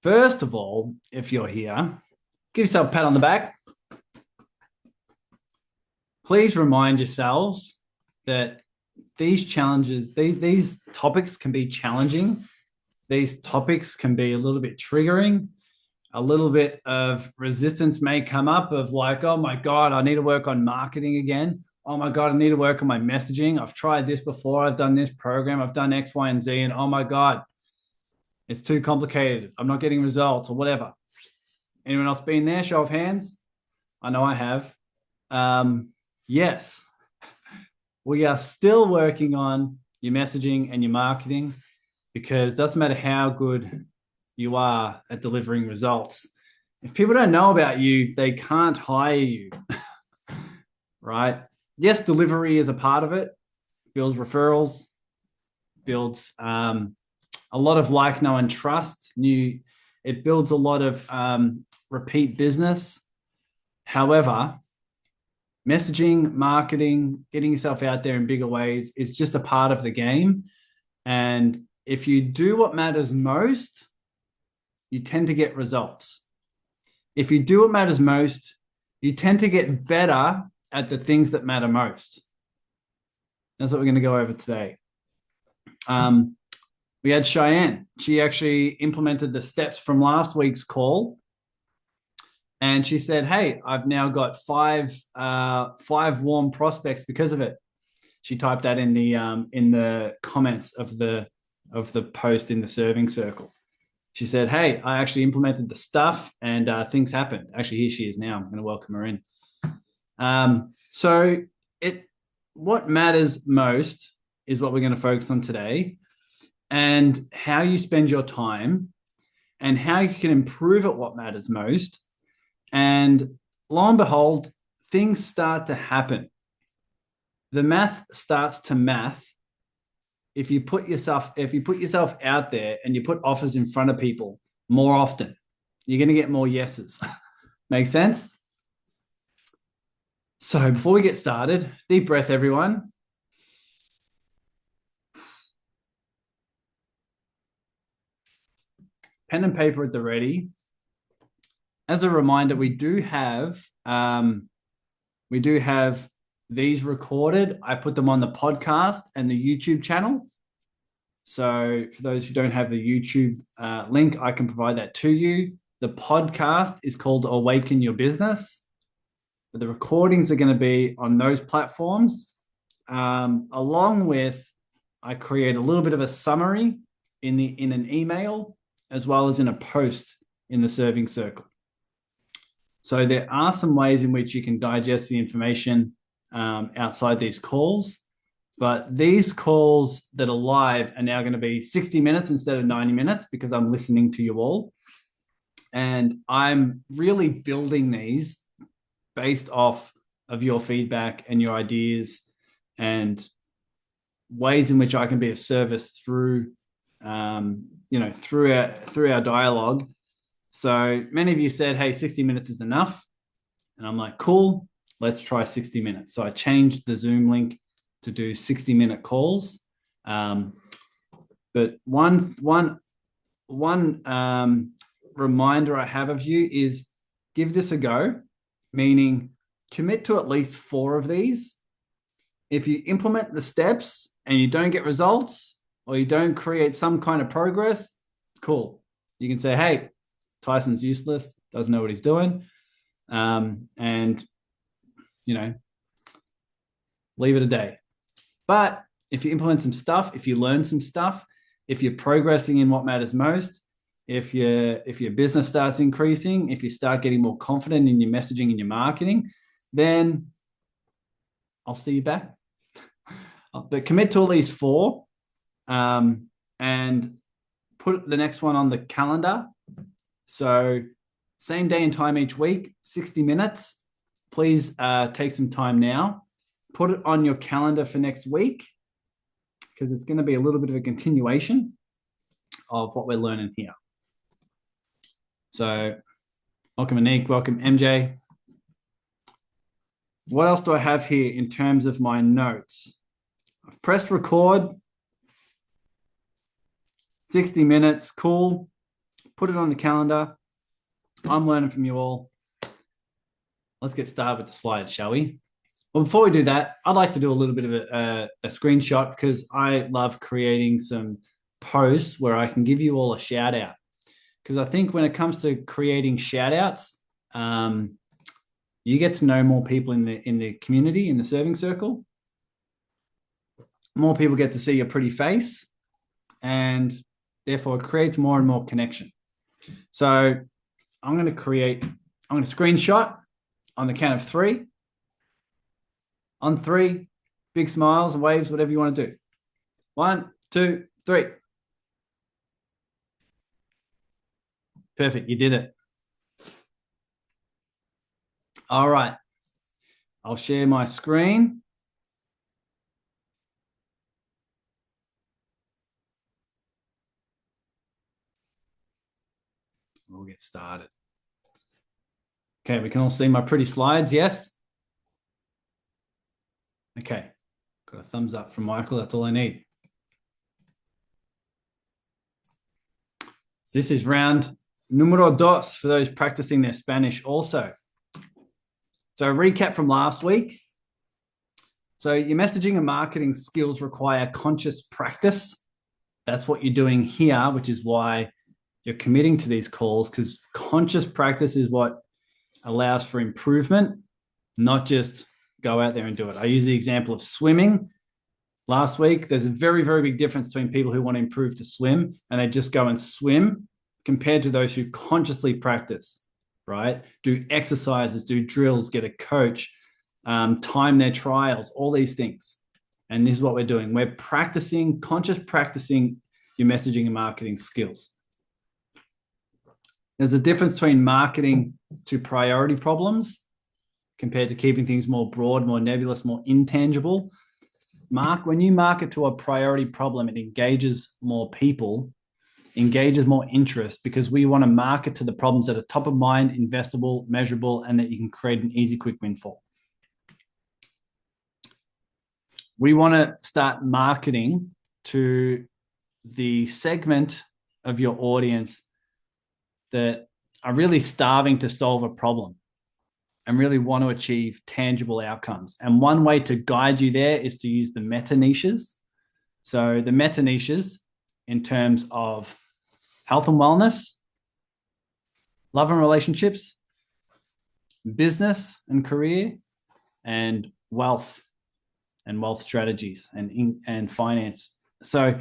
First of all, if you're here, give yourself a pat on the back. Please remind yourselves that these challenges, these topics can be challenging. These topics can be a little bit triggering. A little bit of resistance may come up of like, oh my God, I need to work on marketing again. Oh my God, I need to work on my messaging. I've tried this before. I've done this program. I've done X, Y, and Z. And oh my God, it's too complicated. I'm not getting results or whatever. Anyone else been there? Show of hands. I know I have. Yes, we are still working on your messaging and your marketing because it doesn't matter how good you are at delivering results. If people don't know about you, they can't hire you, right? Yes, delivery is a part of it, builds referrals, builds a lot of like, know, and trust. It builds a lot of repeat business. However, messaging, marketing, getting yourself out there in bigger ways is just a part of the game. And if you do what matters most, you tend to get results. If you do what matters most, you tend to get better at the things that matter most. That's what we're going to go over today. We had Cheyenne. She actually implemented the steps from last week's call. And she said, hey, I've now got five warm prospects because of it. She typed that in the comments of the post in the serving circle. She said, hey, I actually implemented the stuff and things happened. Actually, here she is now. I'm going to welcome her in. What matters most is what we're going to focus on today, and how you spend your time and how you can improve at what matters most. And lo and behold, things start to happen. The math starts to math if you put yourself out there and you put offers in front of people more often. You're going to get more yeses. Make sense? So before we get started, deep breath, everyone. Pen and paper at the ready. As a reminder, we do have these recorded. I put them on the podcast and the YouTube channel. So for those who don't have the YouTube link, I can provide that to you. The podcast is called Awaken Your Business. But the recordings are going to be on those platforms. Along with, I create a little bit of a summary in an email, as well as in a post in the serving circle. So there are some ways in which you can digest the information outside these calls. But these calls that are live are now going to be 60 minutes instead of 90 minutes because I'm listening to you all. And I'm really building these based off of your feedback and your ideas and ways in which I can be of service through our dialogue. So many of you said, hey, 60 minutes is enough. And I'm like, cool, let's try 60 minutes. So I changed the Zoom link to do 60-minute calls. But one reminder I have of you is give this a go, meaning commit to at least 4 of these. If you implement the steps and you don't get results or you don't create some kind of progress, cool. You can say, hey, Tyson's useless, doesn't know what he's doing. And, leave it a day. But if you implement some stuff, if you learn some stuff, if you're progressing in what matters most, if your business starts increasing, if you start getting more confident in your messaging and your marketing, then I'll see you back. But commit to at least 4 and put the next one on the calendar. So same day and time each week, 60 minutes. Please take some time now. Put it on your calendar for next week because it's going to be a little bit of a continuation of what we're learning here. So welcome, Anik. Welcome, MJ. What else do I have here in terms of my notes? I've pressed record. 60 minutes, cool. put it on the calendar. I'm learning from you all. Let's get started with the slides, shall we? Well, before we do that, I'd like to do a little bit of a screenshot because I love creating some posts where I can give you all a shout out. Because I think when it comes to creating shout outs, you get to know more people in the community, in the serving circle. More people get to see your pretty face, and therefore it creates more and more connection. So I'm going to screenshot on the count of 3. On 3, big smiles and waves, whatever you want to do. 1, 2, 3. Perfect. You did it. All right. I'll share my screen. We'll get started. Okay, we can all see my pretty slides, yes? Okay, got a thumbs up from Michael. That's all I need. So this is round número 2 for those practicing their Spanish also. So a recap from last week. So your messaging and marketing skills require conscious practice. That's what you're doing here, which is why you're committing to these calls, because conscious practice is what allows for improvement, not just go out there and do it. I use the example of swimming last week. There's a very, very big difference between people who want to improve to swim and they just go and swim compared to those who consciously practice, right? Do exercises, do drills, get a coach, time their trials, all these things. And this is what we're doing. We're practicing, conscious practicing your messaging and marketing skills. There's a difference between marketing to priority problems compared to keeping things more broad, more nebulous, more intangible. When you market to a priority problem, it engages more people, engages more interest, because we want to market to the problems that are top of mind, investable, measurable, and that you can create an easy, quick win for. We want to start marketing to the segment of your audience that are really starving to solve a problem and really want to achieve tangible outcomes. And one way to guide you there is to use the meta niches. So the meta niches in terms of health and wellness, love and relationships, business and career, and wealth strategies and finance. So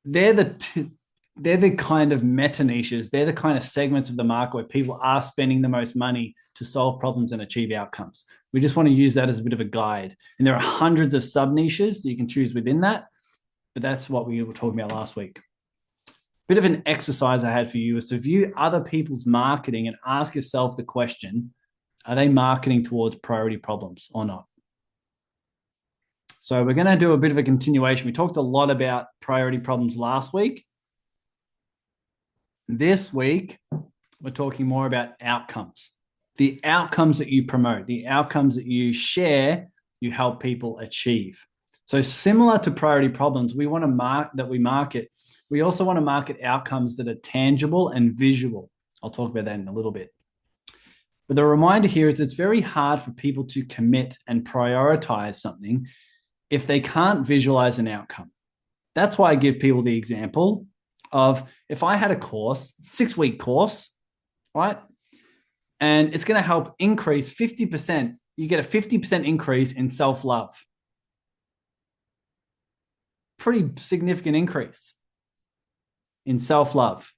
they're the kind of meta niches. They're the kind of segments of the market where people are spending the most money to solve problems and achieve outcomes. We just want to use that as a bit of a guide. And there are hundreds of sub niches that you can choose within that, but that's what we were talking about last week. Bit of an exercise I had for you is to view other people's marketing and ask yourself the question, are they marketing towards priority problems or not? So we're going to do a bit of a continuation. We talked a lot about priority problems last week. This week, we're talking more about outcomes. The outcomes that you promote, the outcomes that you share, you help people achieve. So similar to priority problems, we want to market. We also want to market outcomes that are tangible and visual. I'll talk about that in a little bit. But the reminder here is it's very hard for people to commit and prioritize something if they can't visualize an outcome. That's why I give people the example of, if I had a course, 6-week course, right? And it's going to help increase 50%. You get a 50% increase in self-love. Pretty significant increase in self-love.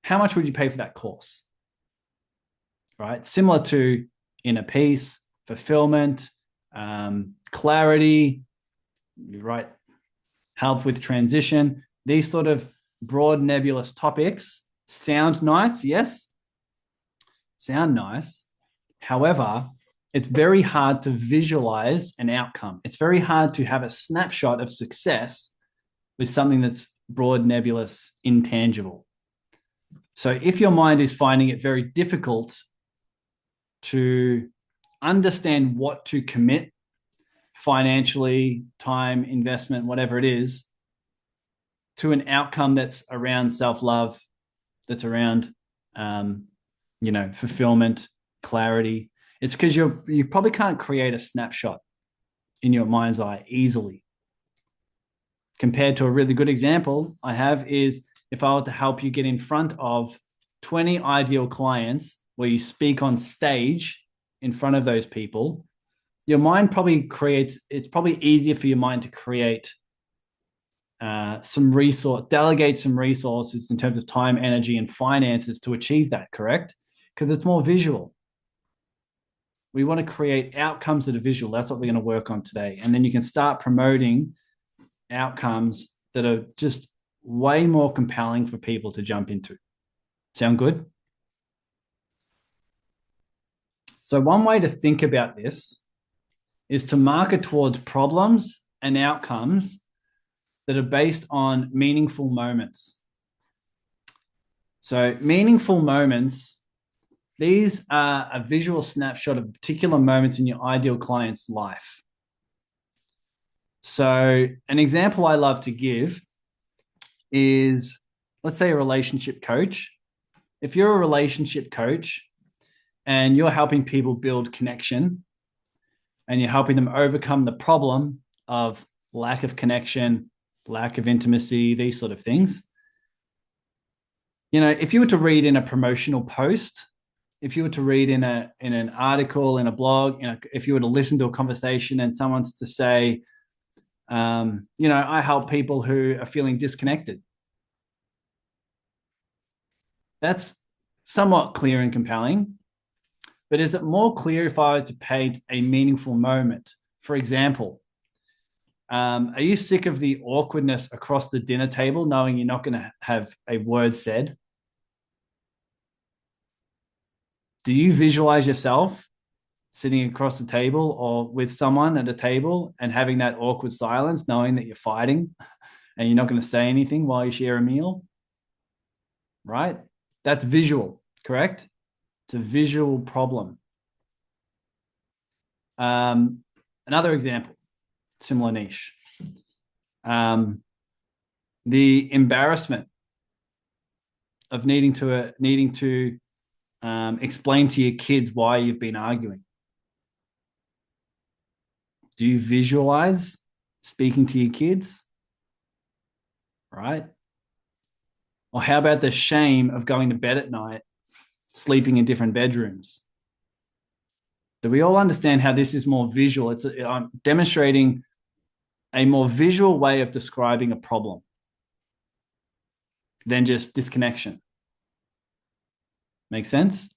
How much would you pay for that course? Right? Similar to inner peace, fulfillment, clarity, right? Help with transition. These sort of broad, nebulous topics sound nice, yes? Sound nice. However, it's very hard to visualize an outcome. It's very hard to have a snapshot of success with something that's broad, nebulous, intangible. So if your mind is finding it very difficult to understand what to commit financially, time, investment, whatever it is, to an outcome that's around self-love, that's around, fulfillment, clarity. It's because you probably can't create a snapshot in your mind's eye easily. Compared to a really good example I have is if I were to help you get in front of 20 ideal clients where you speak on stage in front of those people, your mind probably creates, it's probably easier for your mind to create delegate some resources in terms of time, energy, and finances to achieve that, correct? Because it's more visual. We want to create outcomes that are visual. That's what we're going to work on today. And then you can start promoting outcomes that are just way more compelling for people to jump into. Sound good? So one way to think about this is to market towards problems and outcomes that are based on meaningful moments. So meaningful moments, these are a visual snapshot of particular moments in your ideal client's life. So an example I love to give is, let's say, a relationship coach. If you're a relationship coach and you're helping people build connection and you're helping them overcome the problem of lack of connection, lack of intimacy, these sort of things, if you were to read in a promotional post, if you were to read in an article, in a blog, if you were to listen to a conversation and someone's to say, I help people who are feeling disconnected. That's somewhat clear and compelling, but is it more clear if I were to paint a meaningful moment? For example, are you sick of the awkwardness across the dinner table, knowing you're not going to have a word said? Do you visualize yourself sitting across the table or with someone at a table and having that awkward silence, knowing that you're fighting and you're not going to say anything while you share a meal? Right? That's visual, correct? It's a visual problem. Another example, similar niche. The embarrassment of needing to explain to your kids why you've been arguing. Do you visualize speaking to your kids? Right? Or how about the shame of going to bed at night, sleeping in different bedrooms? Do we all understand how this is more visual? I'm demonstrating a more visual way of describing a problem than just disconnection. Make sense?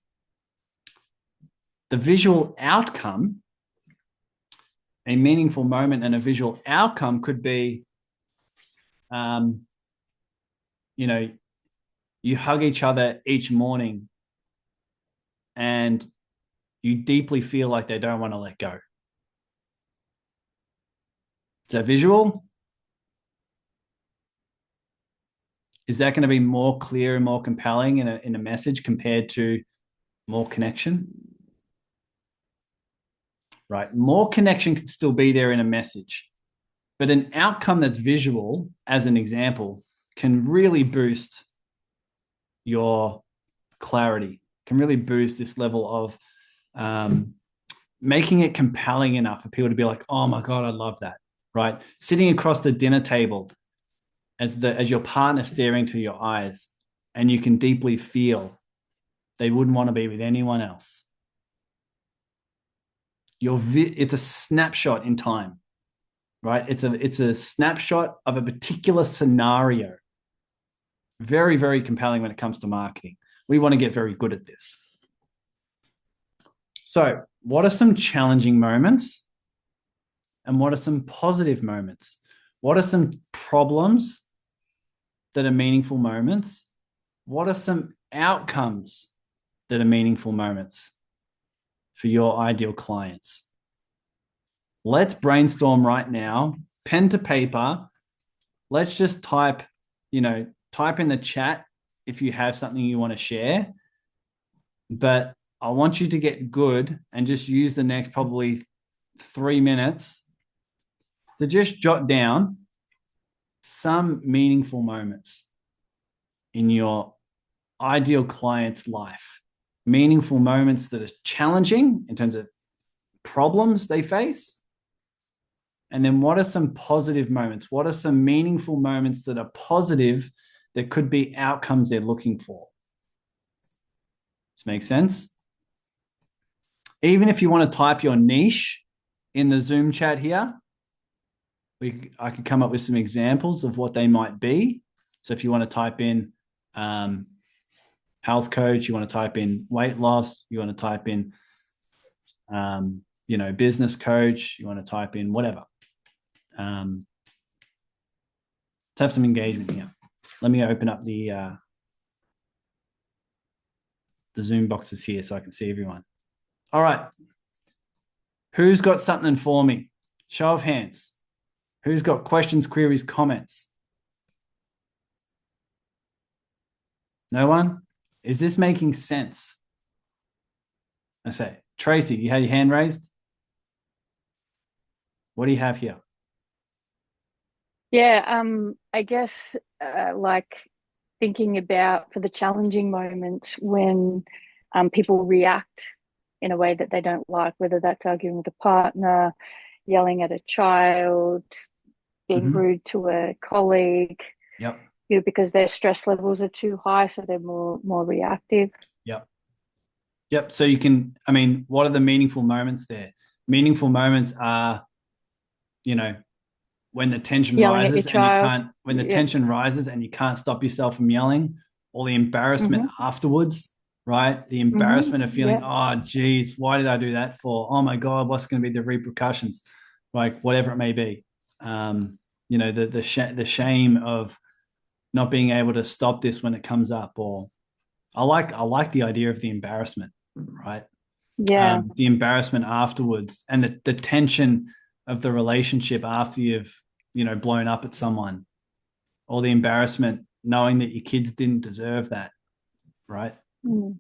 The visual outcome, a meaningful moment and a visual outcome could be, you hug each other each morning and you deeply feel like they don't want to let go. Is that visual? Is that going to be more clear and more compelling in a message compared to more connection? Right. More connection can still be there in a message, but an outcome that's visual, as an example, can really boost your clarity, can really boost this level of making it compelling enough for people to be like, oh my God, I love that, right? Sitting across the dinner table as your partner staring to your eyes, and you can deeply feel they wouldn't want to be with anyone else. It's a snapshot in time, right? It's a snapshot of a particular scenario. Very, very compelling when it comes to marketing. We want to get very good at this. So, what are some challenging moments? And what are some positive moments? What are some problems that are meaningful moments? What are some outcomes that are meaningful moments for your ideal clients? Let's brainstorm right now, pen to paper. Let's just type in the chat if you have something you want to share. But I want you to get good and just use the next probably 3 minutes to just jot down some meaningful moments in your ideal client's life, meaningful moments that are challenging in terms of problems they face. And then what are some positive moments? What are some meaningful moments that are positive that could be outcomes they're looking for? Does this make sense? Even if you want to type your niche in the Zoom chat here, I could come up with some examples of what they might be. So if you want to type in health coach, you want to type in weight loss, you want to type in, business coach, you want to type in whatever. Let's have some engagement here. Let me open up the Zoom boxes here so I can see everyone. All right. Who's got something for me? Show of hands. Who's got questions, queries, comments? No one? Is this making sense? I say, Tracy, you had your hand raised? What do you have here? Yeah, I guess like thinking about for the challenging moments when people react in a way that they don't like, whether that's arguing with a partner, yelling at a child, being rude to a colleague, Yep. Because their stress levels are too high, so they're more reactive. Yep. Yep. So what are the meaningful moments there? Meaningful moments are, when the tension Yelling at your rises and you child. can't, when the Yeah. tension rises and you can't stop yourself from yelling, or the embarrassment afterwards, right? The embarrassment of feeling, Yeah. oh, geez, why did I do that for? Oh my God, what's going to be the repercussions? Like whatever it may be. The shame of not being able to stop this when it comes up, or I like the idea of the embarrassment, right? Yeah. The embarrassment afterwards and the tension of the relationship after you've, blown up at someone, or the embarrassment knowing that your kids didn't deserve that, right? Mm.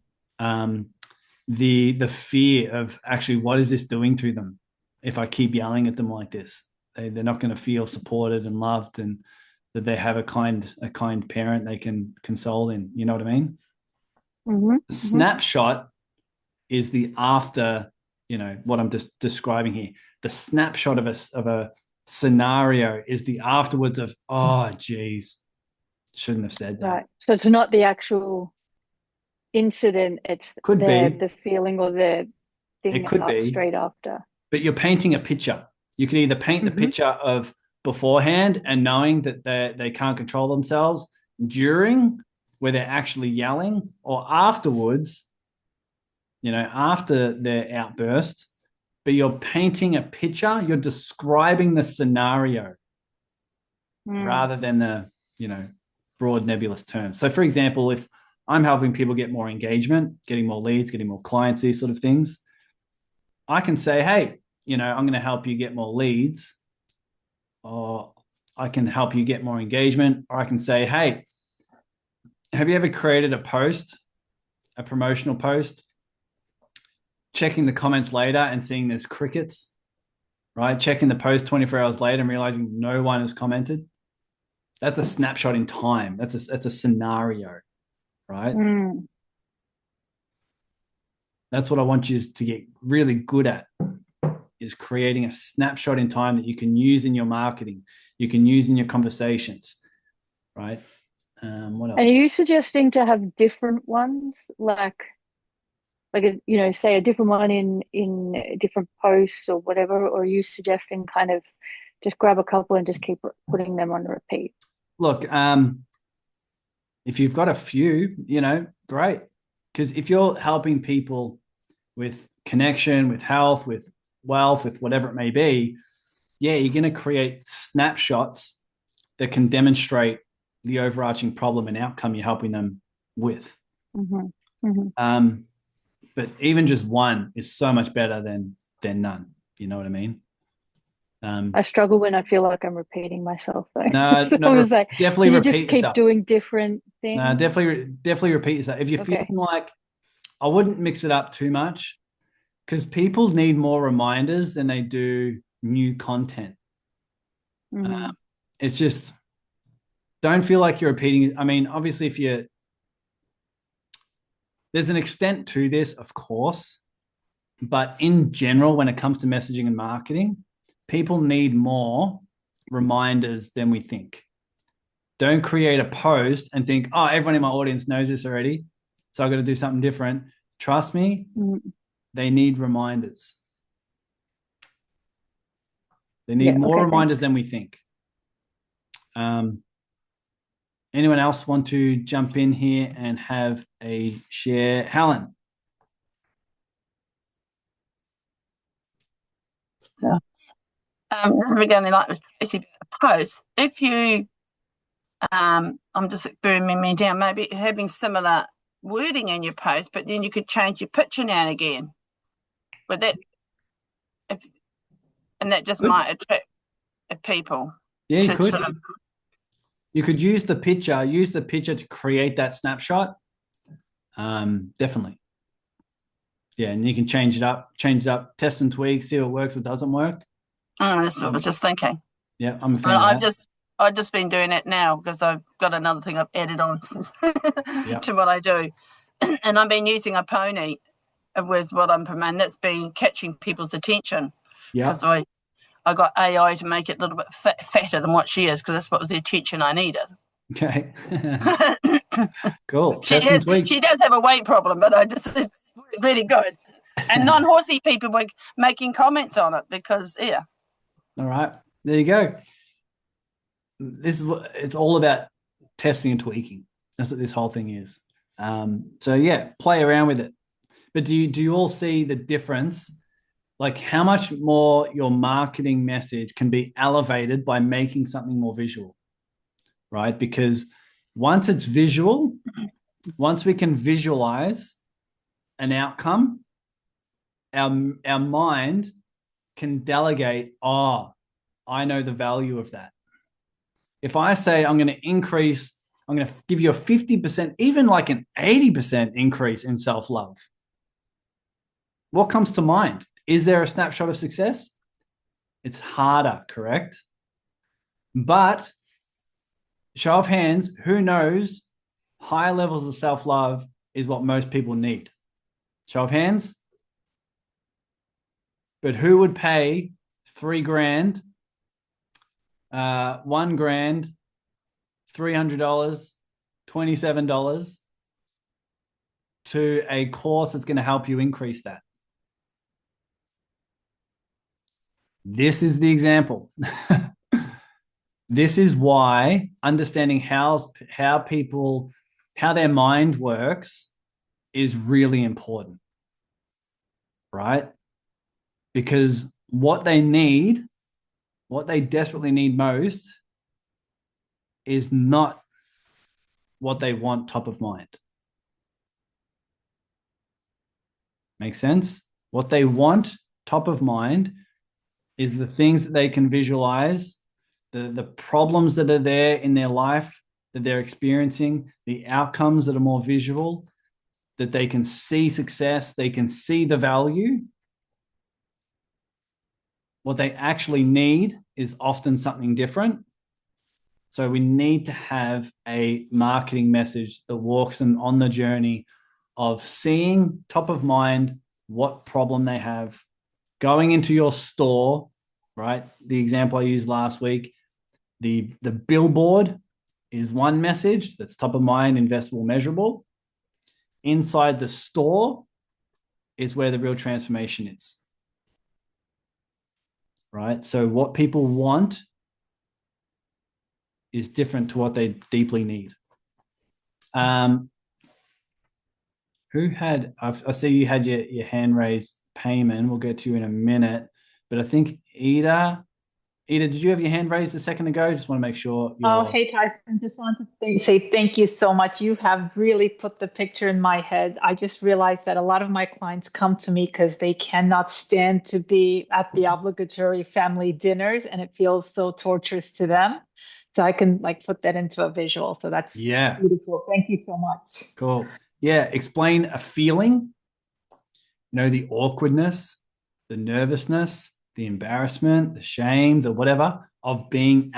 The fear of actually what is this doing to them if I keep yelling at them like this? They're not going to feel supported and loved, and that they have a kind parent they can console in. You know what I mean? The snapshot is the after, what I'm just describing here. The snapshot of a scenario is the afterwards of, oh, geez, shouldn't have said that. Right. So it's not the actual incident, it's Could be, the feeling or the it thing could up be, straight after. but you're painting a picture. You can either paint the picture of beforehand and knowing that they can't control themselves, during, where they're actually yelling, or afterwards, after their outburst, but you're painting a picture, you're describing the scenario rather than the, broad nebulous terms. So for example, if I'm helping people get more engagement, getting more leads, getting more clients, these sort of things, I can say, hey, I'm going to help you get more leads, or I can help you get more engagement, or I can say, hey, have you ever created a promotional post, checking the comments later and seeing there's crickets, right? Checking the post 24 hours later and realizing no one has commented? That's a snapshot in time. That's a scenario, right? That's what I want you to get really good at, is creating a snapshot in time that you can use in your marketing, you can use in your conversations, right? What else? And are you suggesting to have different ones, say a different one in different posts or whatever, or are you suggesting kind of just grab a couple and just keep putting them on repeat? Look, if you've got a few, great. Because if you're helping people with connection, with health, with wealth, with whatever it may be, yeah, you're going to create snapshots that can demonstrate the overarching problem and outcome you're helping them with. But even just one is so much better than none. You know what I mean? I struggle when I feel like I'm repeating myself, though. No, So I no, was like, definitely can you just repeat keep yourself. doing different No, things? definitely repeat yourself. If you're feeling Okay. like, I wouldn't mix it up too much, because people need more reminders than they do new content. Mm-hmm. It's just, don't feel like you're repeating. I mean, obviously, if you there's an extent to this, of course, but in general, when it comes to messaging and marketing, people need more reminders than we think. Don't create a post and think, oh, everyone in my audience knows this already, so I've got to do something different. Trust me, they need reminders. They need more reminders than we think. Anyone else want to jump in here and have a share? Helen. Yeah. Regarding like a post, if you, I'm just booming me down, maybe having similar wording in your post, but then you could change your picture now and again. But that, and that just might attract people. Yeah, you could. You could use the picture to create that snapshot. Definitely. Yeah, and you can change it up, test and tweak, see what works, what doesn't work. That's what I was just thinking. Yeah, I'm a fan of that. I've just been doing it now because I've got another thing I've added on to what I do. And I've been using a pony with what I'm promoting. That's been catching people's attention. Yeah. Because I got AI to make it a little bit fatter than what she is, because that's what was the attention I needed. Okay. Cool. She does have a weight problem, but it's really good. And non-horsey people were making comments on it because, yeah. All right. There you go. This is what it's all about, testing and tweaking. That's what this whole thing is. So yeah, play around with it. But do you all see the difference? Like how much more your marketing message can be elevated by making something more visual, right? Because once it's visual, once we can visualize an outcome, our mind can delegate, oh, I know the value of that. If I say I'm going to give you a 50%, even like an 80% increase in self-love, what comes to mind? Is there a snapshot of success? It's harder, correct? But show of hands, who knows high levels of self-love is what most people need? Show of hands. But who would pay $3,000, $1,000, $300, $27 to a course that's going to help you increase that? This is the example. This is why understanding how their mind works is really important, right? Because what they desperately need most is not what they want top of mind. Make sense? What they want top of mind is the things that they can visualize, the problems that are there in their life that they're experiencing, the outcomes that are more visual, that they can see success, they can see the value. What they actually need is often something different. So we need to have a marketing message that walks them on the journey of seeing top of mind what problem they have, going into your store, right? The example I used last week, the billboard is one message that's top of mind, investable, measurable. Inside the store is where the real transformation is, right? So what people want is different to what they deeply need. Who had, I see you had your hand raised, Payman. We'll get to you in a minute. But I think Ida, did you have your hand raised a second ago? Just want to make sure. Oh, hey, Tyson. Just want to say thank you so much. You have really put the picture in my head. I just realized that a lot of my clients come to me because they cannot stand to be at the obligatory family dinners, and it feels so torturous to them. So I can like put that into a visual. So that's beautiful. Thank you so much. Cool. Yeah. Explain a feeling, the awkwardness, the nervousness, the embarrassment, the shame, the whatever of being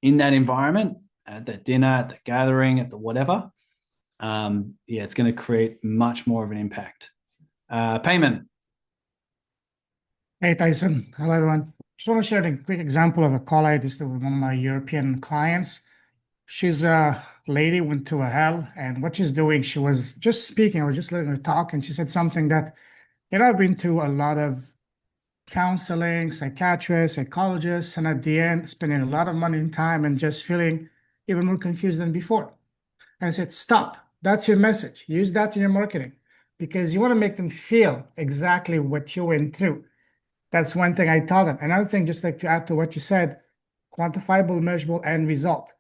in that environment. at the dinner, at the gathering, at the whatever, it's going to create much more of an impact. Payment. Hey, Tyson. Hello, everyone. Just want to share a quick example of a call I did with one of my European clients. She's a lady, went to a hell, and what she's doing, she was just speaking. I was just letting her talk, and she said something that, I've been to a lot of counseling, psychiatrists, psychologists, and at the end, spending a lot of money and time and just feeling even more confused than before. And I said, stop. That's your message. Use that in your marketing because you want to make them feel exactly what you went through. That's one thing I tell them. Another thing, just like to add to what you said, quantifiable, measurable, end result.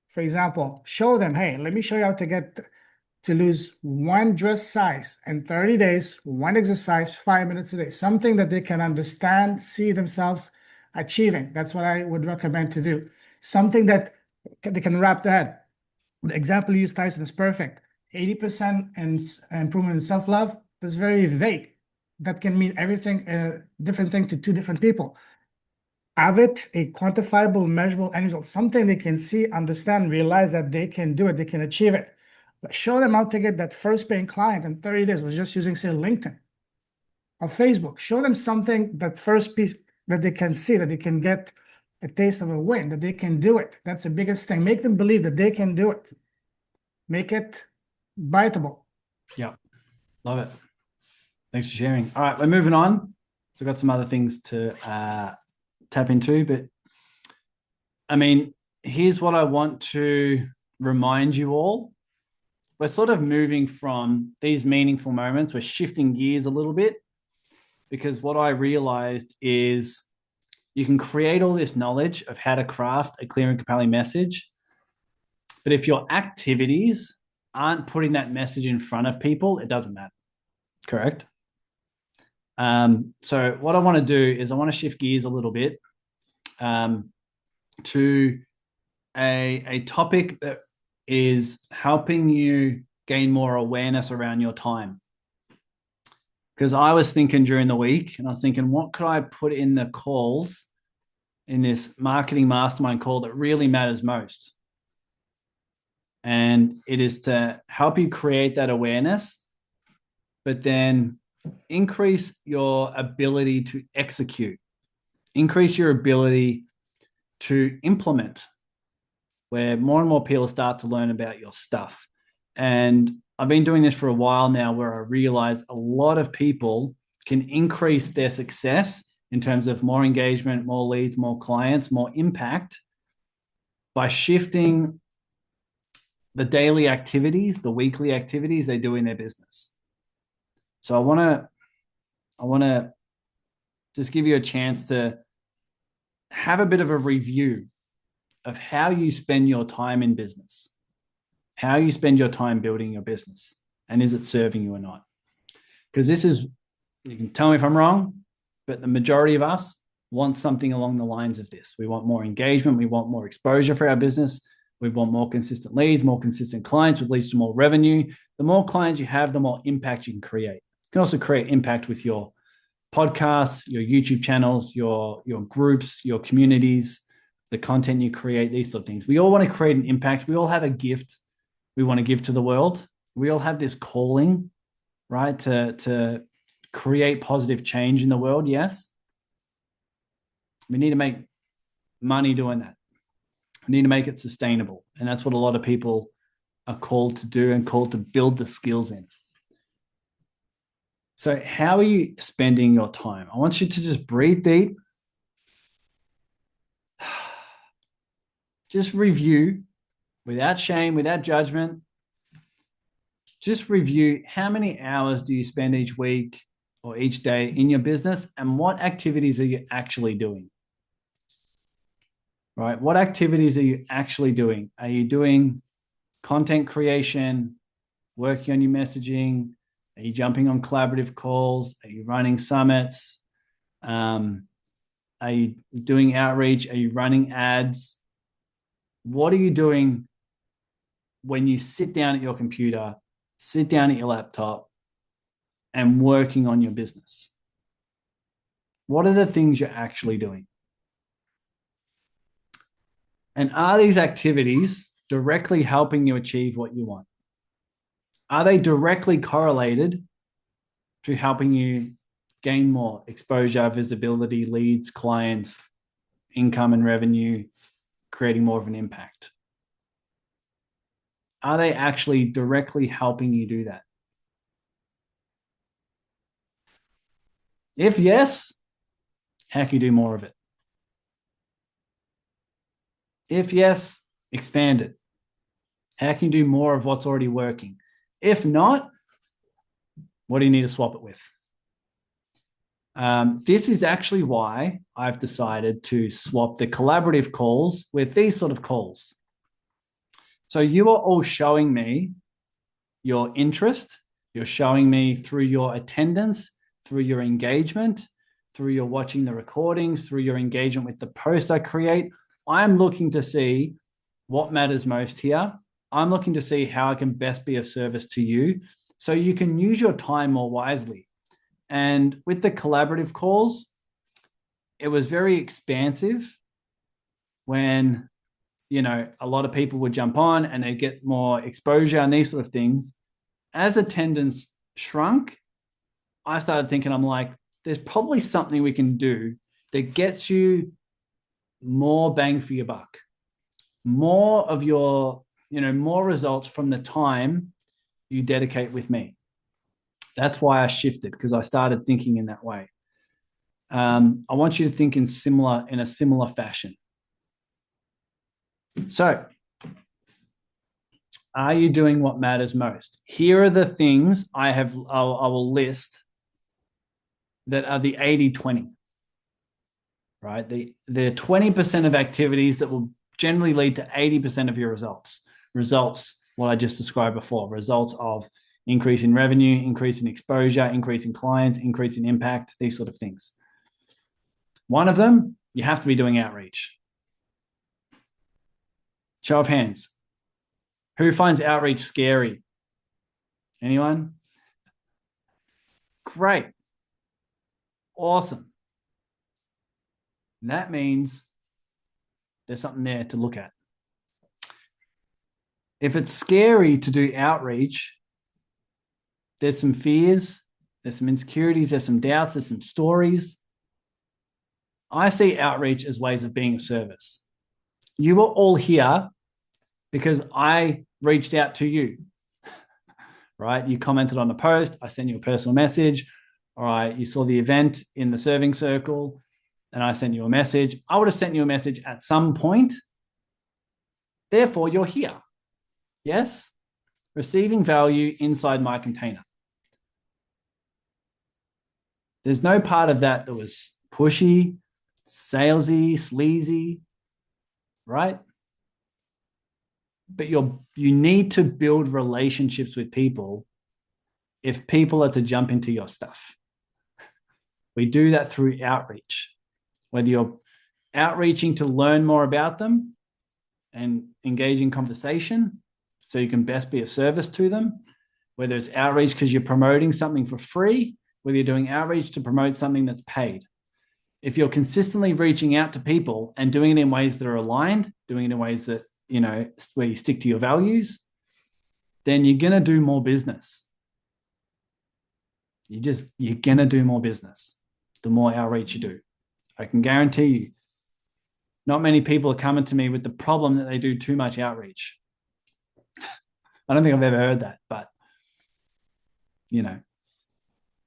For example, show them, hey, let me show you how to lose one dress size in 30 days, one exercise, 5 minutes a day, something that they can understand, see themselves achieving. That's what I would recommend to do. Something that they can wrap their head. The example you used, Tyson, is perfect. 80% improvement in self-love is very vague. That can mean everything, different thing to two different people. Have it a quantifiable, measurable end result, something they can see, understand, realize that they can do it, they can achieve it. But show them how to get that first paying client in 30 days was just using, say, LinkedIn or Facebook. Show them something, that first piece that they can see, that they can get a taste of a win, that they can do it. That's the biggest thing. Make them believe that they can do it. Make it biteable. Yeah, love it. Thanks for sharing. All right, we're moving on. So I've got some other things to tap into, but I mean, here's what I want to remind you all. We're sort of moving from these meaningful moments. We're shifting gears a little bit because what I realized is you can create all this knowledge of how to craft a clear and compelling message. But if your activities aren't putting that message in front of people, it doesn't matter. Correct? So what I want to do is I want to shift gears a little bit to a topic that is helping you gain more awareness around your time. Because I was thinking during the week, and I was thinking, what could I put in the calls in this Marketing Mastermind call that really matters most? And it is to help you create that awareness, but then increase your ability to execute, increase your ability to implement, where more and more people start to learn about your stuff. And I've been doing this for a while now, where I realized a lot of people can increase their success in terms of more engagement, more leads, more clients, more impact by shifting the daily activities, the weekly activities they do in their business. So I want to just give you a chance to have a bit of a review of how you spend your time in business, how you spend your time building your business, and is it serving you or not? Because this is, you can tell me if I'm wrong, but the majority of us want something along the lines of this. We want more engagement. We want more exposure for our business. We want more consistent leads, more consistent clients, which leads to more revenue. The more clients you have, the more impact you can create. You can also create impact with your podcasts, your YouTube channels, your groups, your communities, the content you create, these sort of things. We all want to create an impact. We all have a gift we want to give to the world. We all have this calling, right, to create positive change in the world. Yes. We need to make money doing that. We need to make it sustainable. And that's what a lot of people are called to do and called to build the skills in. So how are you spending your time? I want you to just breathe deep. Just review without shame, without judgment. Just review how many hours do you spend each week or each day in your business, and what activities are you actually doing? Right? What activities are you actually doing? Are you doing content creation, working on your messaging? Are you jumping on collaborative calls? Are you running summits? Are you doing outreach? Are you running ads? What are you doing when you sit down at your computer, sit down at your laptop, and working on your business? What are the things you're actually doing? And are these activities directly helping you achieve what you want? Are they directly correlated to helping you gain more exposure, visibility, leads, clients, income and revenue, creating more of an impact? Are they actually directly helping you do that? If yes, how can you do more of it? If yes, expand it. How can you do more of what's already working? If not, what do you need to swap it with? This is actually why I've decided to swap the collaborative calls with these sort of calls. So you are all showing me your interest. You're showing me through your attendance, through your engagement, through your watching the recordings, through your engagement with the posts I create. I'm looking to see what matters most here. I'm looking to see how I can best be of service to you so you can use your time more wisely. And with the collaborative calls, it was very expansive when, you know, a lot of people would jump on and they get more exposure and these sort of things. As attendance shrunk, I started thinking, I'm like, there's probably something we can do that gets you more bang for your buck, more of your, you know, more results from the time you dedicate with me. That's why I shifted, because I started thinking in that way. I want you to think in a similar fashion. So, are you doing what matters most? Here are the things I will list that are the 80-20, right? The 20% of activities that will generally lead to 80% of your results. Results, what I just described before, results of increase in revenue, increase in exposure, increase in clients, increase in impact, these sort of things. One of them, you have to be doing outreach. Show of hands. Who finds outreach scary? Anyone? Great. Awesome. And that means there's something there to look at. If it's scary to do outreach, there's some fears, there's some insecurities, there's some doubts, there's some stories. I see outreach as ways of being of service. You were all here because I reached out to you, right? You commented on a post, I sent you a personal message, all right, you saw the event in the serving circle, and I sent you a message. I would have sent you a message at some point. Therefore, you're here. Yes? Receiving value inside my container. There's no part of that that was pushy, salesy, sleazy, right? But you need to build relationships with people if people are to jump into your stuff. We do that through outreach. Whether you're outreaching to learn more about them and engage in conversation so you can best be of service to them, whether it's outreach because you're promoting something for free, whether you're doing outreach to promote something that's paid. If you're consistently reaching out to people and doing it in ways that are aligned, doing it in ways that, you know, where you stick to your values, then you're going to do more business. You're going to do more business the more outreach you do. I can guarantee you, not many people are coming to me with the problem that they do too much outreach. I don't think I've ever heard that, but, you know,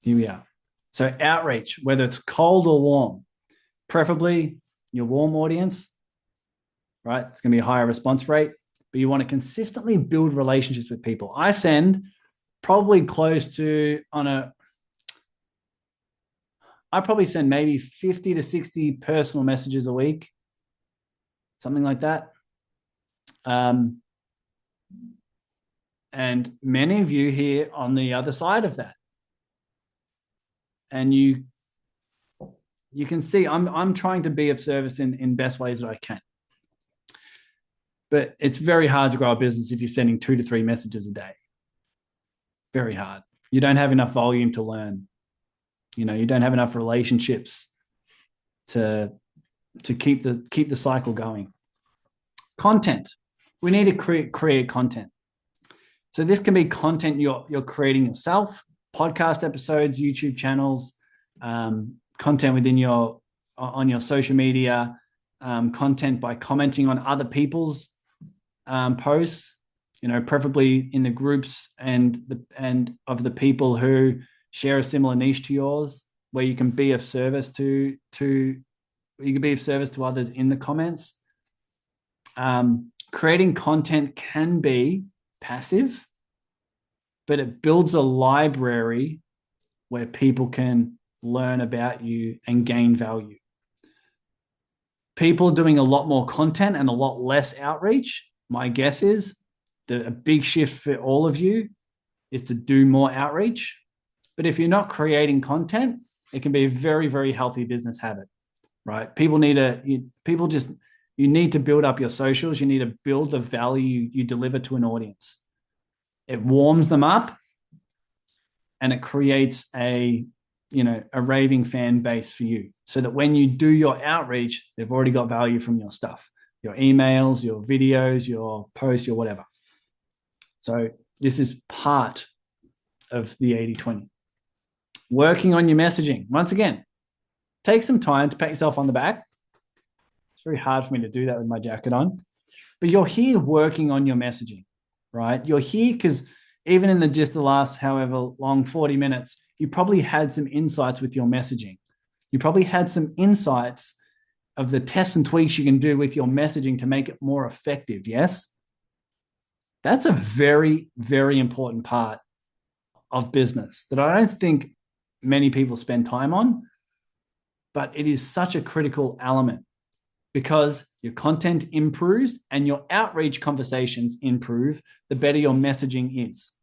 here we are. So outreach, whether it's cold or warm, preferably your warm audience, right? It's going to be a higher response rate, but you want to consistently build relationships with people. I send probably close to I probably send maybe 50 to 60 personal messages a week, something like that. And many of you here on the other side of that. And you can see I'm trying to be of service in best ways that I can. But it's very hard to grow a business if you're sending 2 to 3 messages a day. Very hard. You don't have enough volume to learn. You know, you don't have enough relationships to keep the cycle going. Content. we need to create content. So this can be content you're creating yourself, podcast episodes, YouTube channels, content within on your social media, content by commenting on other people's posts, preferably in the groups and of the people who share a similar niche to yours, where you can be of service to others in the comments. Creating content can be passive, but it builds a library where people can learn about you and gain value. People doing a lot more content and a lot less outreach. My guess is that a big shift for all of you is to do more outreach. But if you're not creating content, it can be a very, very healthy business habit, right? You need to build up your socials. You need to build the value you deliver to an audience. It warms them up and it creates a raving fan base for you, so that when you do your outreach, they've already got value from your stuff, your emails, your videos, your posts, your whatever. So this is part of the 80-20. Working on your messaging. Once again, take some time to pat yourself on the back. It's very hard for me to do that with my jacket on, but you're here working on your messaging, right? You're here because even in the last however long, 40 minutes, you probably had some insights with your messaging. You probably had some insights of the tests and tweaks you can do with your messaging to make it more effective. Yes? That's a very, very important part of business that I don't think many people spend time on, but it is such a critical element, because your content improves and your outreach conversations improve, the better your messaging is.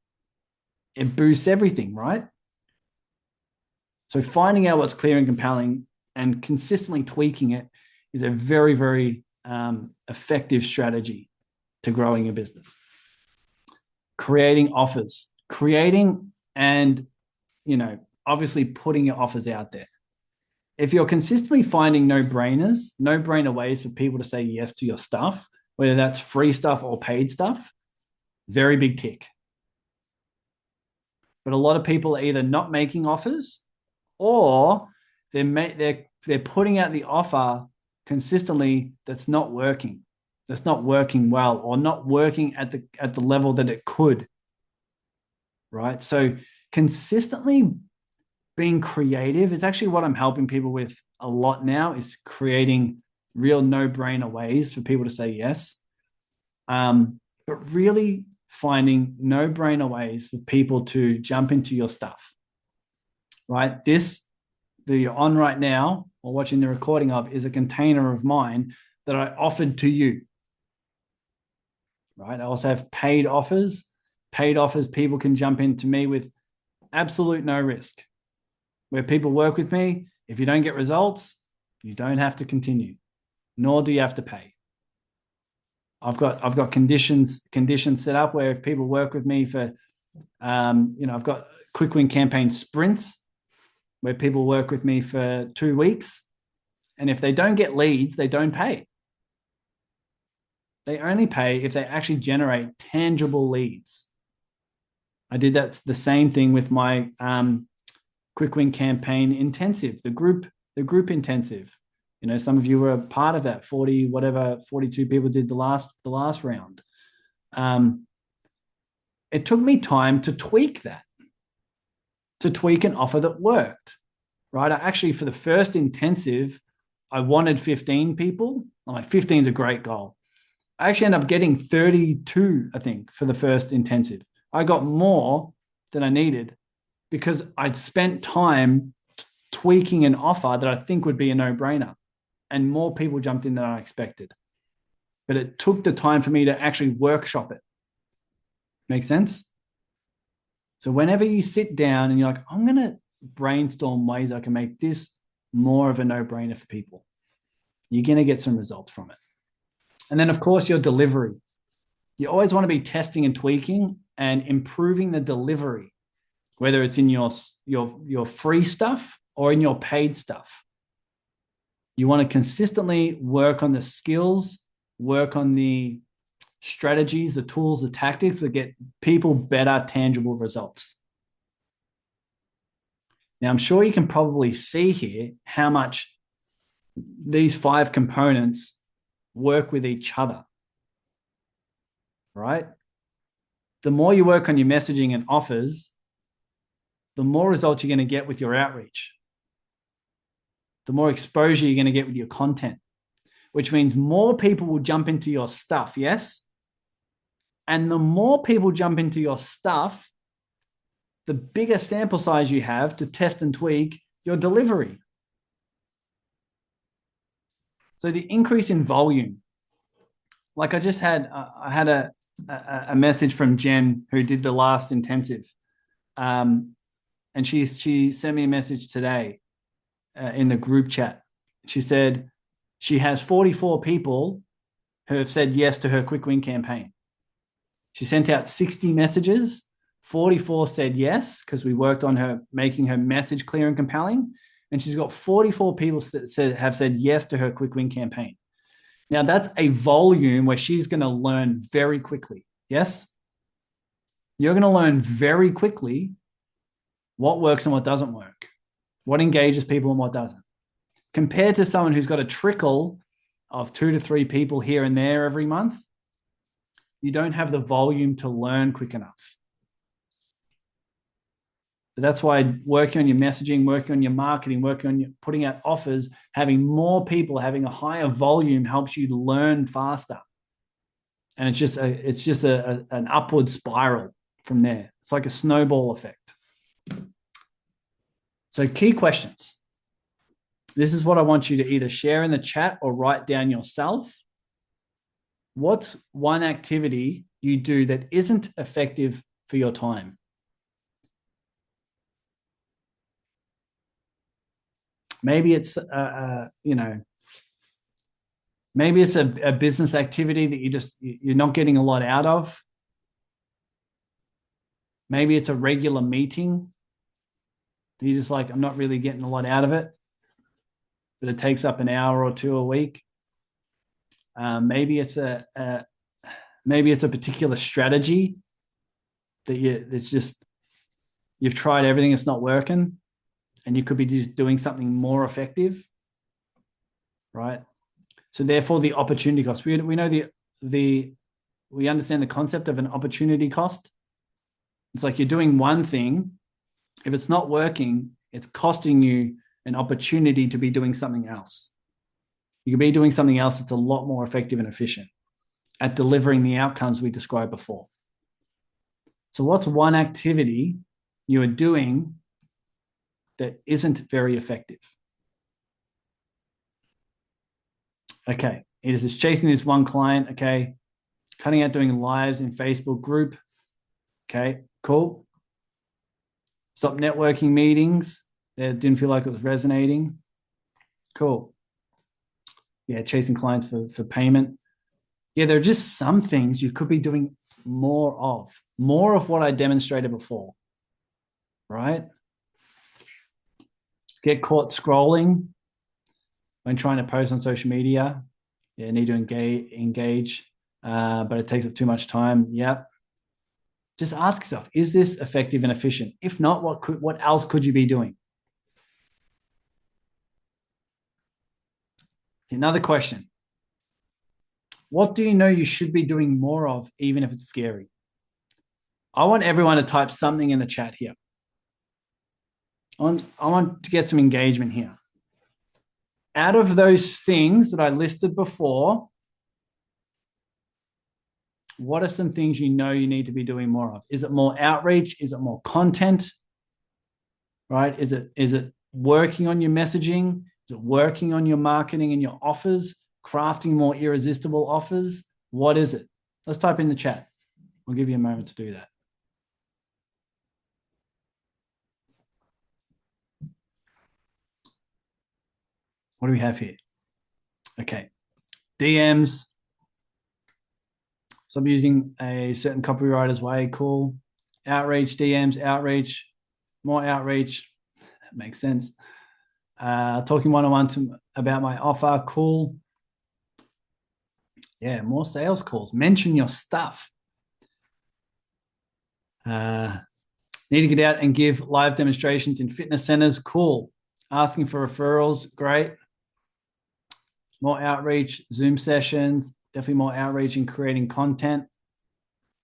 It boosts everything, right? So finding out what's clear and compelling and consistently tweaking it is a very, very effective strategy to growing your business. Creating offers, and obviously putting your offers out there. If you're consistently finding no-brainer ways for people to say yes to your stuff, whether that's free stuff or paid stuff, very big tick. But a lot of people are either not making offers, or they're putting out the offer consistently that's not working well, or not working at the level that it could, right? So consistently being creative is actually what I'm helping people with a lot now, is creating real no-brainer ways for people to say yes. But really finding no-brainer ways for people to jump into your stuff, right? This that you're on right now or watching the recording of is a container of mine that I offered to you, right? I also have paid offers. Paid offers, people can jump into me with absolute no risk, where people work with me. If you don't get results, you don't have to continue, nor do you have to pay. I've got conditions set up where if people work with me for, I've got quick win campaign sprints where people work with me for 2 weeks. And if they don't get leads, they don't pay. They only pay if they actually generate tangible leads. I did that the same thing with my quick win campaign intensive, the group intensive. Some of you were a part of that. 42 people did the last round. It took me time to tweak that, to tweak an offer that worked, right? I actually, for the first intensive, I wanted 15 people. I'm like, 15 is a great goal. I actually ended up getting 32, I think, for the first intensive. I got more than I needed because I'd spent time tweaking an offer that I think would be a no-brainer, and more people jumped in than I expected. But it took the time for me to actually workshop it. Make sense? So whenever you sit down and you're like, I'm going to brainstorm ways I can make this more of a no-brainer for people, you're going to get some results from it. And then, of course, your delivery. You always want to be testing and tweaking and improving the delivery, whether it's in your free stuff or in your paid stuff. You want to consistently work on the skills, work on the strategies, the tools, the tactics that get people better, tangible results. Now, I'm sure you can probably see here how much these 5 components work with each other, right? The more you work on your messaging and offers, the more results you're going to get with your outreach, the more exposure you're going to get with your content, which means more people will jump into your stuff, yes? And the more people jump into your stuff, the bigger sample size you have to test and tweak your delivery. So the increase in volume, like I had a message from Jen who did the last intensive, and she sent me a message today in the group chat. She said she has 44 people who have said yes to her quick win campaign. She sent out 60 messages. 44 said yes because we worked on her making her message clear and compelling. And she's got 44 people that have said yes to her quick win campaign. Now, that's a volume where she's going to learn very quickly. Yes? You're going to learn very quickly what works and what doesn't work, what engages people and what doesn't. Compared to someone who's got a trickle of 2 to 3 people here and there every month, you don't have the volume to learn quick enough. So that's why working on your messaging, working on your marketing, working on your putting out offers, having more people, having a higher volume helps you learn faster. And it's just an upward spiral from there. It's like a snowball effect. So key questions. This is what I want you to either share in the chat or write down yourself. What's one activity you do that isn't effective for your time? Maybe it's maybe it's a business activity that you're not getting a lot out of. Maybe it's a regular meeting that you're just like, I'm not really getting a lot out of it, but it takes up an hour or 2 a week. Maybe it's a particular strategy that you've tried everything, it's not working, and you could be just doing something more effective, right? So therefore, the opportunity cost. We know we understand the concept of an opportunity cost. It's like you're doing one thing. If it's not working, it's costing you an opportunity to be doing something else. You could be doing something else that's a lot more effective and efficient at delivering the outcomes we described before. So what's one activity you are doing that isn't very effective? Okay, it is chasing this one client. Okay, cutting out doing lives in Facebook group. Okay, cool. Stop networking meetings. It didn't feel like it was resonating. Cool. Yeah, chasing clients for payment. Yeah, there are just some things you could be doing more of what I demonstrated before, right? Get caught scrolling when trying to post on social media. Yeah, need to engage, but it takes up too much time. Yep. Just ask yourself, is this effective and efficient? If not, what else could you be doing? Another question. What do you know you should be doing more of, even if it's scary? I want everyone to type something in the chat here. I want to get some engagement here. Out of those things that I listed before, what are some things you know you need to be doing more of? Is it more outreach? Is it more content? Right? Is it working on your messaging? Is it working on your marketing and your offers? Crafting more irresistible offers? What is it? Let's type in the chat. I'll give you a moment to do that. What do we have here? Okay. DMs. So I'm using a certain copywriter's way. Cool. Outreach, DMs, outreach, more outreach. That makes sense. Talking one-on-one about my offer. Cool. Yeah, more sales calls. Mention your stuff. Need to get out and give live demonstrations in fitness centers. Cool. Asking for referrals. Great. More outreach, Zoom sessions. Definitely more outreach in creating content,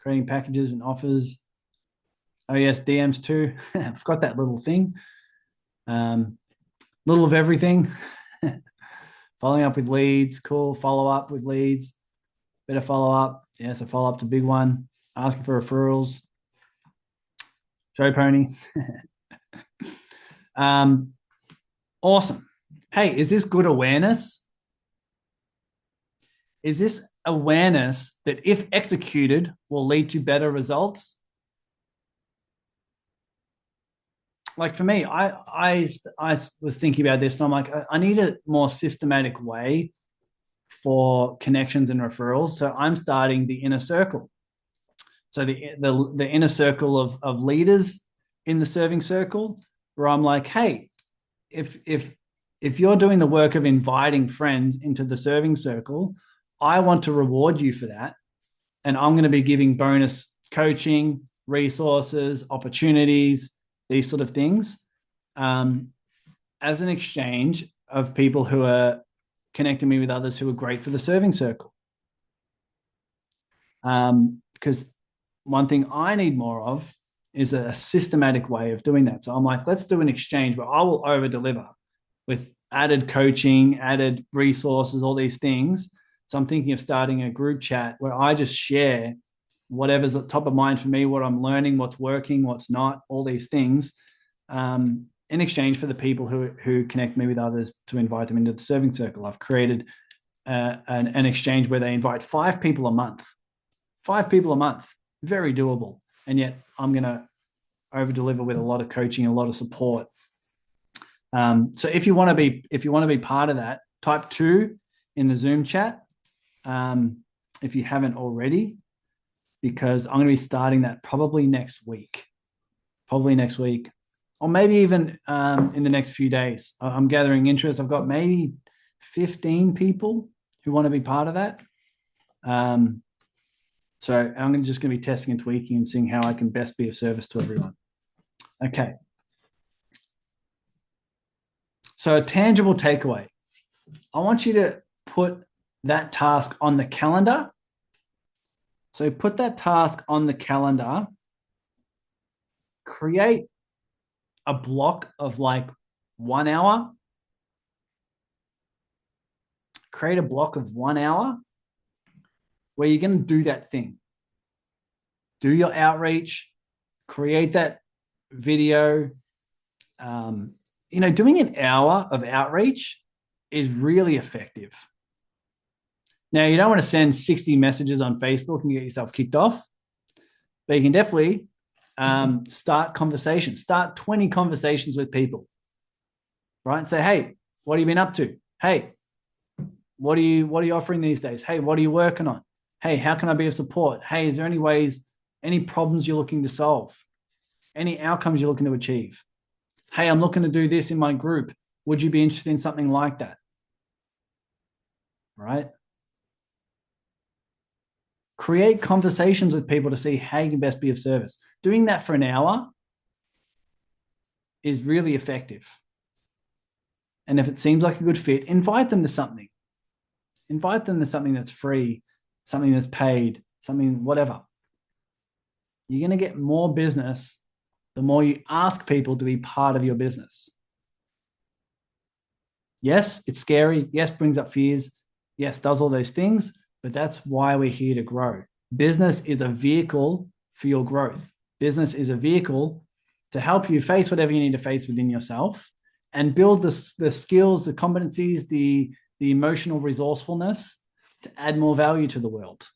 creating packages and offers. Oh, yes, DMs too. I forgot that little thing. Little of everything. Following up with leads. Cool. Follow up with leads. Better follow up. Yes, a follow up to big one. Asking for referrals. Show pony. Awesome. Hey, is this good awareness? Is this awareness that if executed will lead to better results? Like for me, I was thinking about this and I'm like, I need a more systematic way for connections and referrals. So I'm starting the inner circle. So the inner circle of leaders in the serving circle, where I'm like, hey, if you're doing the work of inviting friends into the serving circle, I want to reward you for that. And I'm going to be giving bonus coaching, resources, opportunities, these sort of things, as an exchange of people who are connecting me with others who are great for the serving circle. Because one thing I need more of is a systematic way of doing that. So I'm like, let's do an exchange where I will over deliver with added coaching, added resources, all these things. So I'm thinking of starting a group chat where I just share whatever's at top of mind for me, what I'm learning, what's working, what's not, all these things, in exchange for the people who connect me with others to invite them into the serving circle. I've created an exchange where they invite 5 people a month. 5 people a month, very doable. And yet I'm going to over deliver with a lot of coaching, a lot of support. So if you want to be part of that, type 2 in the Zoom chat. If you haven't already, because I'm going to be starting that probably next week, or maybe even in the next few days. I'm gathering interest. I've got maybe 15 people who want to be part of that. So I'm just going to be testing and tweaking and seeing how I can best be of service to everyone. Okay. So a tangible takeaway. I want you to put that task on the calendar. So put that task on the calendar. Create a block of like 1 hour. Create a block of 1 hour where you're going to do that thing. Do your outreach, create that video. Doing an hour of outreach is really effective. Now, you don't want to send 60 messages on Facebook and get yourself kicked off, but you can definitely start conversations. Start 20 conversations with people, right? And say, hey, what have you been up to? Hey, what are you offering these days? Hey, what are you working on? Hey, how can I be of support? Hey, is there any problems you're looking to solve? Any outcomes you're looking to achieve? Hey, I'm looking to do this in my group. Would you be interested in something like that? Right? Create conversations with people to see how you can best be of service. Doing that for an hour is really effective. And if it seems like a good fit, invite them to something. Invite them to something that's free, something that's paid, something, whatever. You're going to get more business the more you ask people to be part of your business. Yes, it's scary. Yes, brings up fears. Yes, does all those things, but that's why we're here to grow. Business is a vehicle for your growth. Business is a vehicle to help you face whatever you need to face within yourself and build the skills, the competencies, the emotional resourcefulness to add more value to the world.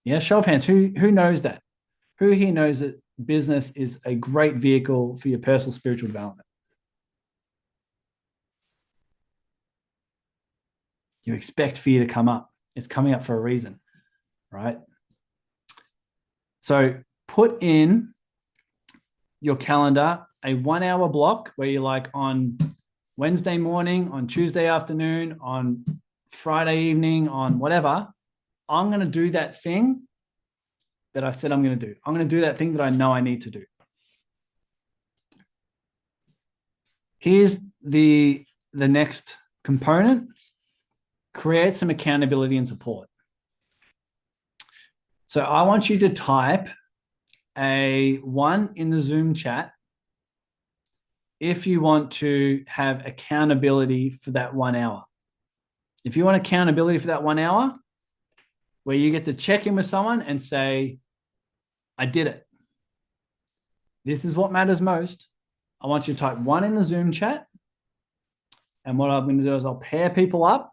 Yeah, show of hands. Who knows that? Who here knows that business is a great vehicle for your personal spiritual development? You expect fear to come up. It's coming up for a reason, right? So put in your calendar a 1 hour block where you're like on Wednesday morning, on Tuesday afternoon, on Friday evening, on whatever, I'm going to do that thing that I said I'm going to do. I'm going to do that thing that I know I need to do. Here's the next component. Create some accountability and support. So I want you to type a 1 in the Zoom chat if you want to have accountability for that 1 hour. If you want accountability for that 1 hour, where you get to check in with someone and say, I did it. This is what matters most. I want you to type 1 in the Zoom chat. And what I'm going to do is I'll pair people up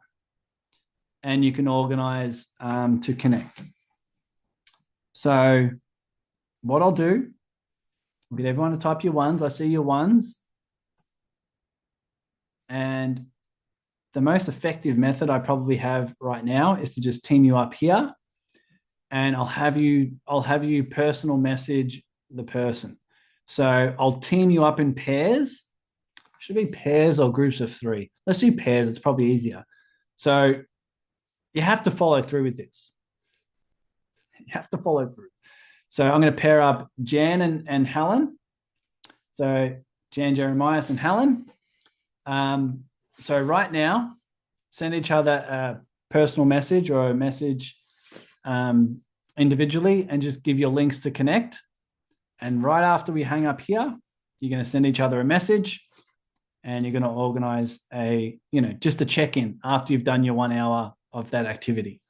and you can organize to connect. So what I'll do, I'll get everyone to type your 1s. I see your 1s. And the most effective method I probably have right now is to just team you up here, and I'll have you personal message the person. So I'll team you up in pairs. Should be pairs or groups of 3. Let's do pairs. It's probably easier. So you have to follow through with this. You have to follow through. So I'm going to pair up Jan and Helen. So Jan Jeremias and Helen. So right now, send each other a personal message or a message individually and just give your links to connect. And right after we hang up here, you're going to send each other a message and you're going to organize just a check-in after you've done your 1 hour of that activity.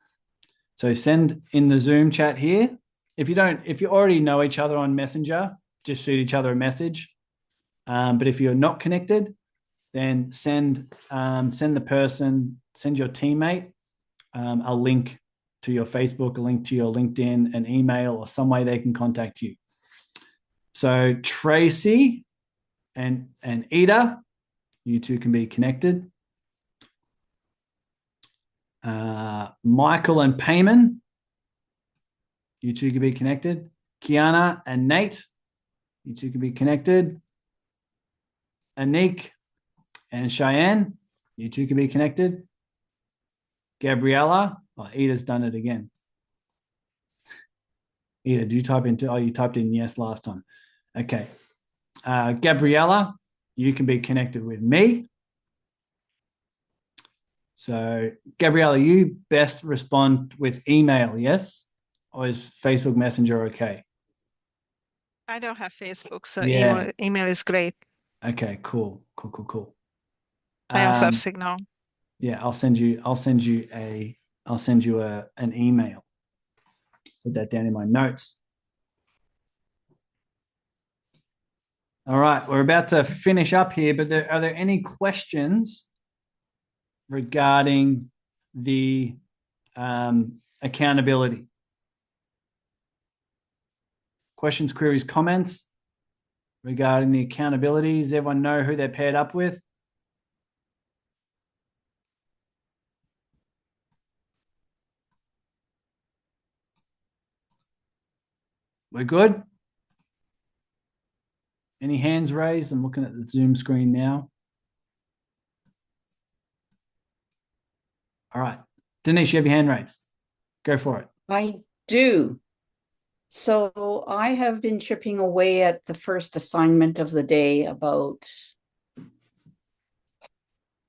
So send in the Zoom chat here. If you already know each other on Messenger, just shoot each other a message. But if you're not connected, then send your teammate a link to your Facebook, a link to your LinkedIn, an email, or some way they can contact you. So Tracy and Ida, you two can be connected. Michael and Payman, you two can be connected. Kiana and Nate, you two can be connected. Anik and Cheyenne, you two can be connected. Gabriella, Ida's done it again. Ida, did you type in? You typed in yes last time. Okay. Gabriella, you can be connected with me. So, Gabriella, you best respond with email, yes? Or is Facebook Messenger okay? I don't have Facebook, so Yeah. email is great. Okay, cool. I also have Signal. Yeah, I'll send you an email. Put that down in my notes. All right, we're about to finish up here, but are there any questions regarding the accountability? Questions, queries, comments regarding the accountability? Does everyone know who they're paired up with? We're good? Any hands raised? I'm looking at the Zoom screen now. All right. Denise, you have your hand raised. Go for it. I do. So I have been chipping away at the first assignment of the day about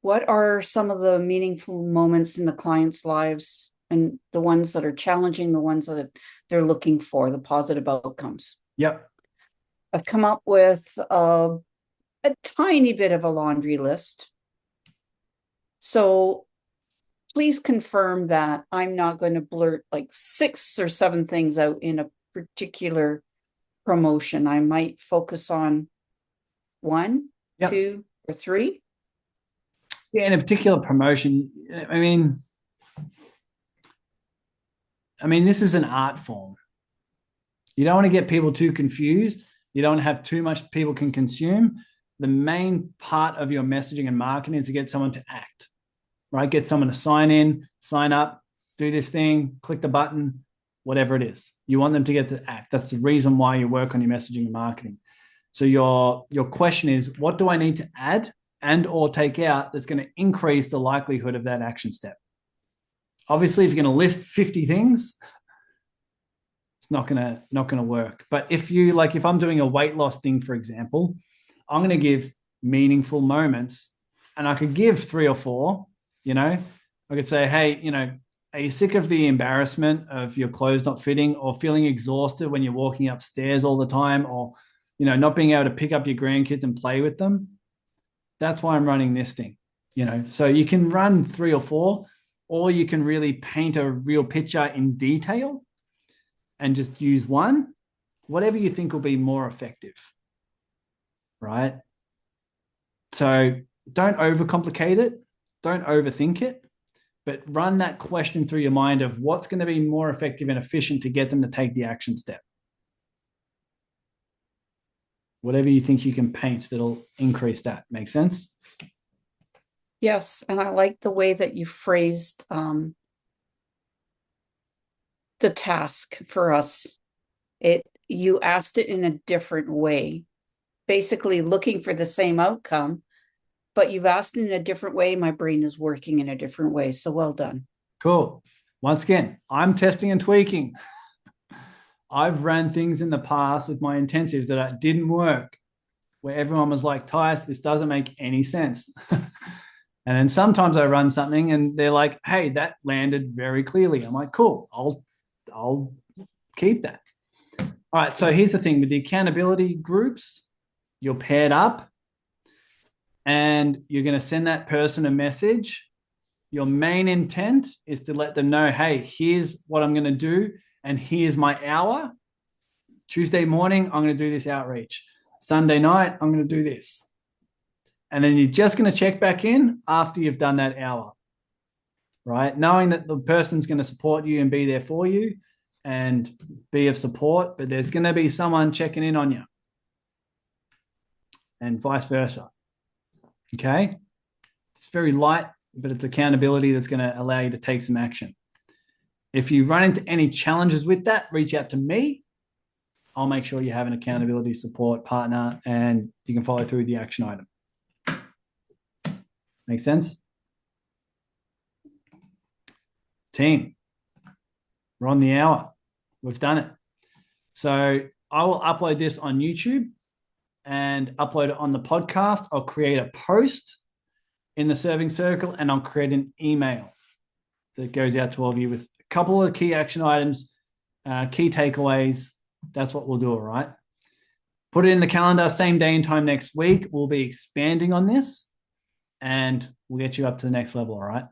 what are some of the meaningful moments in the clients' lives and the ones that are challenging, the ones that they're looking for, the positive outcomes. Yep. I've come up with a tiny bit of a laundry list. So please confirm that I'm not going to blurt like 6 or 7 things out in a particular promotion. I might focus on 1, Yep. 2, or 3. Yeah, in a particular promotion, I mean, this is an art form. You don't want to get people too confused. You don't have too much people can consume. The main part of your messaging and marketing is to get someone to act, right? Get someone to sign in, sign up, do this thing, click the button, whatever it is. You want them to get to act. That's the reason why you work on your messaging and marketing. So your question is, what do I need to add and or take out that's going to increase the likelihood of that action step? Obviously, if you're going to list 50 things, it's not gonna work. But if I'm doing a weight loss thing, for example, I'm going to give meaningful moments, and I could give 3 or 4. I could say, hey, are you sick of the embarrassment of your clothes not fitting, or feeling exhausted when you're walking upstairs all the time, or not being able to pick up your grandkids and play with them? That's why I'm running this thing. So you can run 3 or 4, or you can really paint a real picture in detail and just use one, whatever you think will be more effective, right? So don't overcomplicate it. Don't overthink it, but run that question through your mind of what's going to be more effective and efficient to get them to take the action step. Whatever you think you can paint that'll increase that. Make sense? Yes, and I like the way that you phrased the task for us. You asked it in a different way, basically looking for the same outcome, but you've asked it in a different way. My brain is working in a different way. So well done. Cool. Once again, I'm testing and tweaking. I've ran things in the past with my intensives that didn't work, where everyone was like, Tyson, this doesn't make any sense. And then sometimes I run something and they're like, hey, that landed very clearly. I'm like, cool, I'll keep that. All right, so here's the thing with the accountability groups, you're paired up and you're going to send that person a message. Your main intent is to let them know, hey, here's what I'm going to do, and here's my hour. Tuesday morning, I'm going to do this outreach. Sunday night, I'm going to do this. And then you're just going to check back in after you've done that hour, right? Knowing that the person's going to support you and be there for you and be of support, but there's going to be someone checking in on you and vice versa. Okay? It's very light, but it's accountability that's going to allow you to take some action. If you run into any challenges with that, reach out to me. I'll make sure you have an accountability support partner and you can follow through the action item. Make sense? Team, we're on the hour. We've done it. So I will upload this on YouTube and upload it on the podcast. I'll create a post in the Serving Circle and I'll create an email that goes out to all of you with a couple of key action items, key takeaways. That's what we'll do, all right? Put it in the calendar, same day and time next week. We'll be expanding on this and we'll get you up to the next level, all right?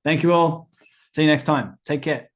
Thank you all. See you next time. Take care.